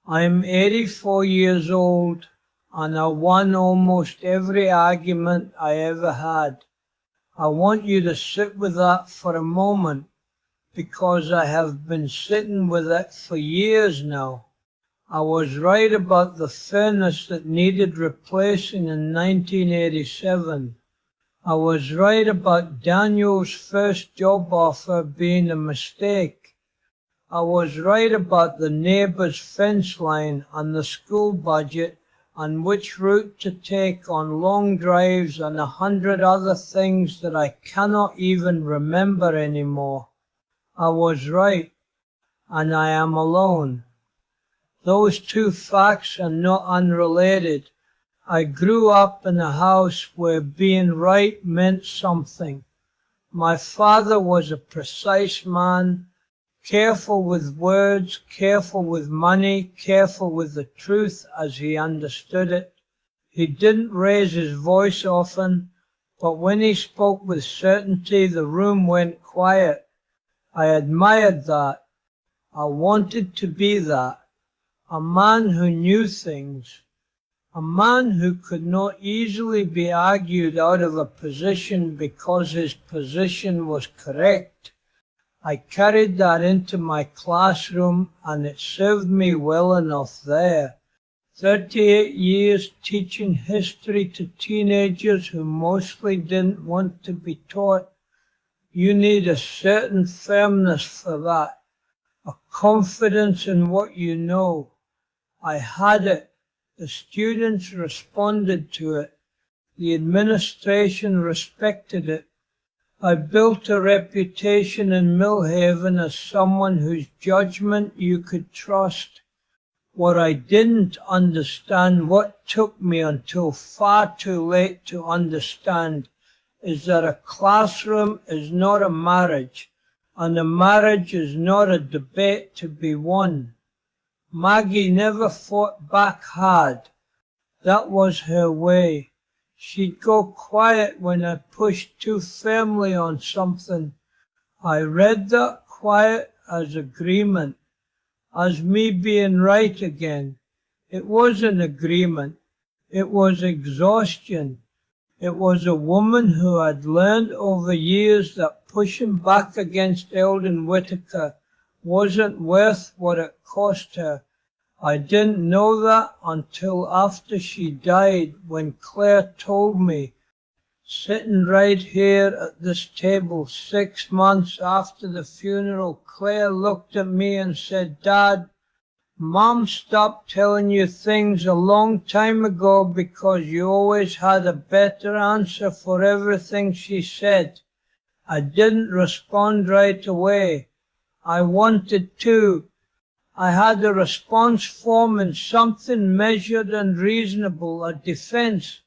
I'm 84 years old and I won almost every argument I ever had. I want you to sit with that for a moment because I have been sitting with it for years now. I was right about the furnace that needed replacing in 1987. I was right about Daniel's first job offer being a mistake. I was right about the neighbour's fence line and the school budget and which route to take on long drives and 100 other things that I cannot even remember anymore. I was right, and I am alone. Those two facts are not unrelated. I grew up in a house where being right meant something. My father was a precise man, careful with words, careful with money, careful with the truth as he understood it. He didn't raise his voice often, but when he spoke with certainty, the room went quiet. I admired that. I wanted to be that. A man who knew things. A man who could not easily be argued out of a position because his position was correct. I carried that into my classroom and it served me well enough there. 38 years teaching history to teenagers who mostly didn't want to be taught. You need a certain firmness for that, a confidence in what you know. I had it. The students responded to it. The administration respected it. I built a reputation in Millhaven as someone whose judgment you could trust. What I didn't understand, what took me until far too late to understand, is that a classroom is not a marriage, and a marriage is not a debate to be won. Maggie never fought back hard. That was her way. She'd go quiet when I pushed too firmly on something. I read that quiet as agreement, as me being right again. It wasn't agreement. It was exhaustion. It was a woman who had learned over years that pushing back against Eldon Whitaker wasn't worth what it cost her. I didn't know that until after she died, when Claire told me, sitting right here at this table 6 months after the funeral. Claire looked at me and said, "Dad, Mom stopped telling you things a long time ago because you always had a better answer for everything she said." I didn't respond right away. I wanted to. I had a response form in something measured and reasonable, a defense.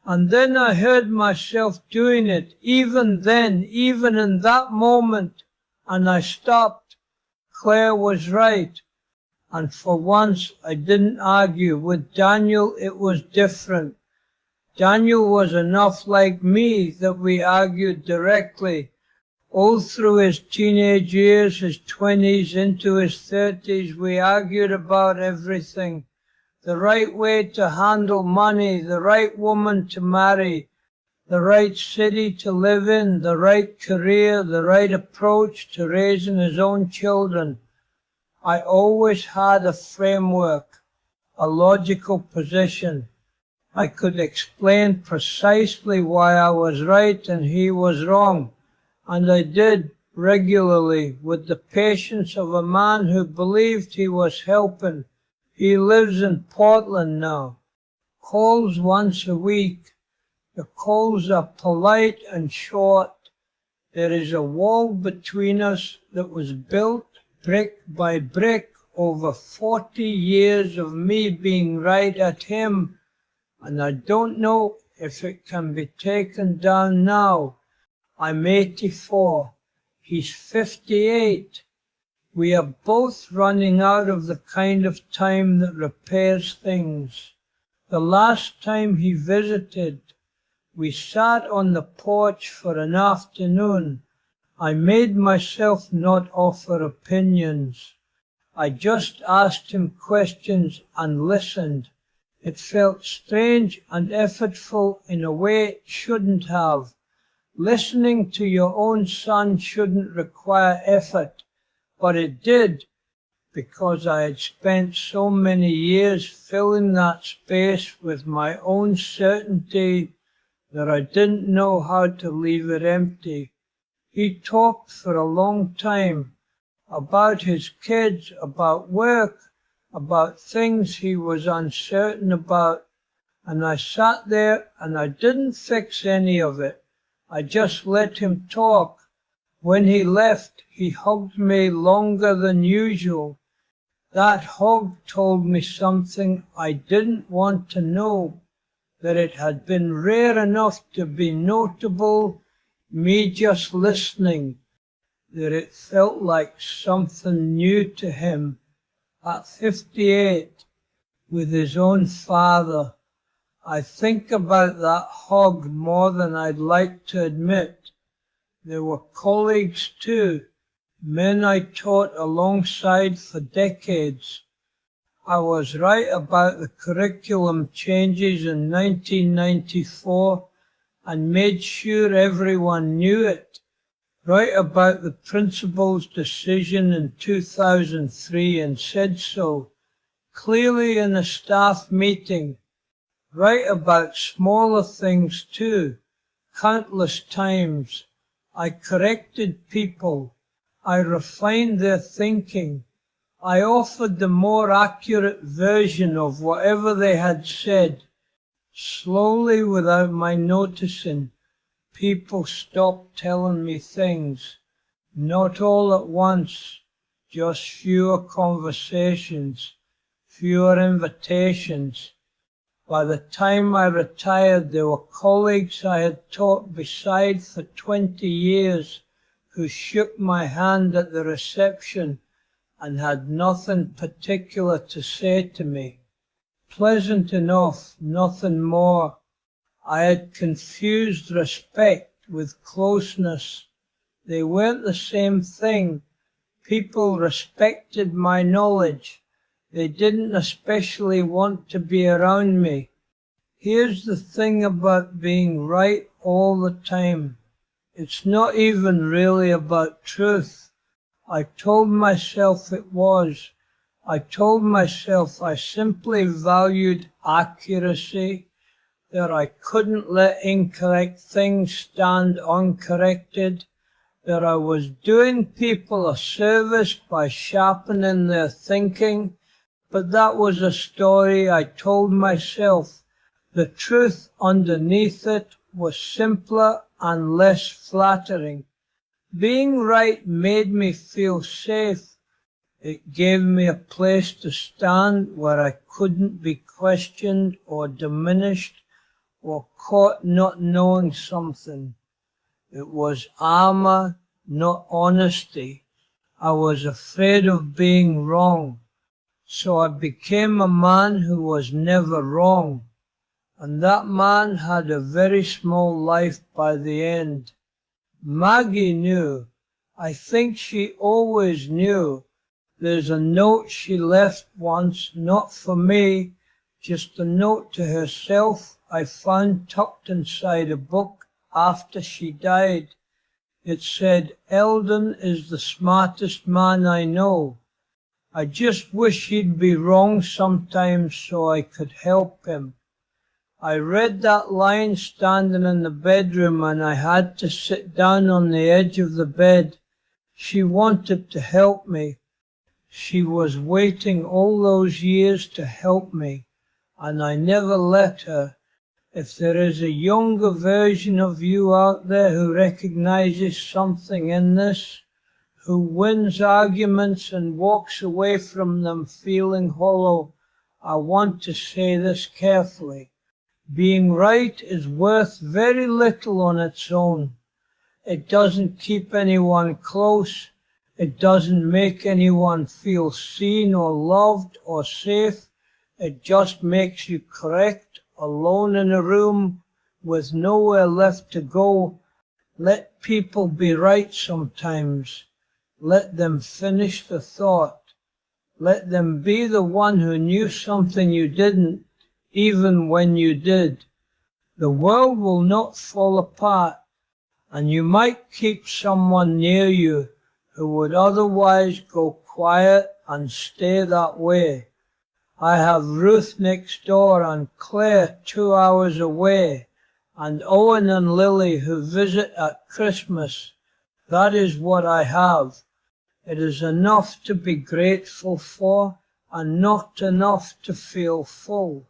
And then I heard myself doing it, even then, even in that moment, and I stopped. Claire was right. And for once I didn't argue. With Daniel it was different. Daniel was enough like me that we argued directly. All through his teenage years, his 20s into his 30s, we argued about everything. The right way to handle money, the right woman to marry, the right city to live in, the right career, the right approach to raising his own children. I always had a framework, a logical position. I could explain precisely why I was right and he was wrong. And I did regularly, with the patience of a man who believed he was helping. He lives in Portland now. Calls once a week. The calls are polite and short. There is a wall between us that was built brick by brick over 40 years of me being right at him, and I don't know if it can be taken down now. I'm 84. He's 58. We are both running out of the kind of time that repairs things. The last time he visited, we sat on the porch for an afternoon. I made myself not offer opinions. I just asked him questions and listened. It felt strange and effortful in a way it shouldn't have. Listening to your own son shouldn't require effort, but it did, because I had spent so many years filling that space with my own certainty that I didn't know how to leave it empty. He talked for a long time about his kids, about work, about things he was uncertain about, and I sat there and I didn't fix any of it. I just let him talk. When he left, he hugged me longer than usual. That hug told me something I didn't want to know, that it had been rare enough to be notable, me just listening, that it felt like something new to him. At 58, with his own father, I think about that hug more than I'd like to admit. There were colleagues too, men I taught alongside for decades. I was right about the curriculum changes in 1994 and made sure everyone knew it. Right about the principal's decision in 2003 and said so clearly in a staff meeting. Right about smaller things too, countless times. I corrected people. I refined their thinking. I offered the more accurate version of whatever they had said. Slowly, without my noticing, people stopped telling me things. Not all at once, just fewer conversations, fewer invitations. By the time I retired, there were colleagues I had taught beside for 20 years who shook my hand at the reception and had nothing particular to say to me. Pleasant enough, nothing more. I had confused respect with closeness. They weren't the same thing. People respected my knowledge. They didn't especially want to be around me. Here's the thing about being right all the time. It's not even really about truth. I told myself it was. I told myself I simply valued accuracy, that I couldn't let incorrect things stand uncorrected, that I was doing people a service by sharpening their thinking, but that was a story I told myself. The truth underneath it was simpler and less flattering. Being right made me feel safe. It gave me a place to stand where I couldn't be questioned or diminished or caught not knowing something. It was armor, not honesty. I was afraid of being wrong, so I became a man who was never wrong. And that man had a very small life by the end. Maggie knew. I think she always knew. There's a note she left once, not for me, just a note to herself I found tucked inside a book after she died. It said, "Eldon is the smartest man I know. I just wish he'd be wrong sometimes so I could help him." I read that line standing in the bedroom and I had to sit down on the edge of the bed. She wanted to help me. She was waiting all those years to help me, and I never let her. If there is a younger version of you out there who recognizes something in this, who wins arguments and walks away from them feeling hollow, I want to say this carefully. Being right is worth very little on its own. It doesn't keep anyone close. It doesn't make anyone feel seen or loved or safe. It just makes you correct, alone in a room with nowhere left to go. Let people be right sometimes. Let them finish the thought. Let them be the one who knew something you didn't, even when you did. The world will not fall apart, and you might keep someone near you who would otherwise go quiet and stay that way. I have Ruth next door and Claire 2 hours away, and Owen and Lily who visit at Christmas. That is what I have. It is enough to be grateful for, and not enough to feel full.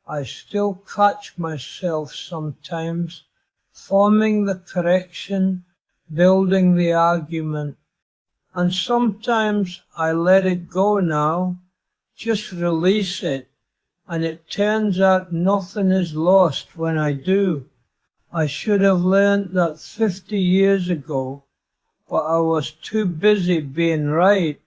I still catch myself sometimes forming the correction, building the argument, and sometimes I let it go now, just release it, and it turns out nothing is lost when I do. I should have learned that 50 years ago, but I was too busy being right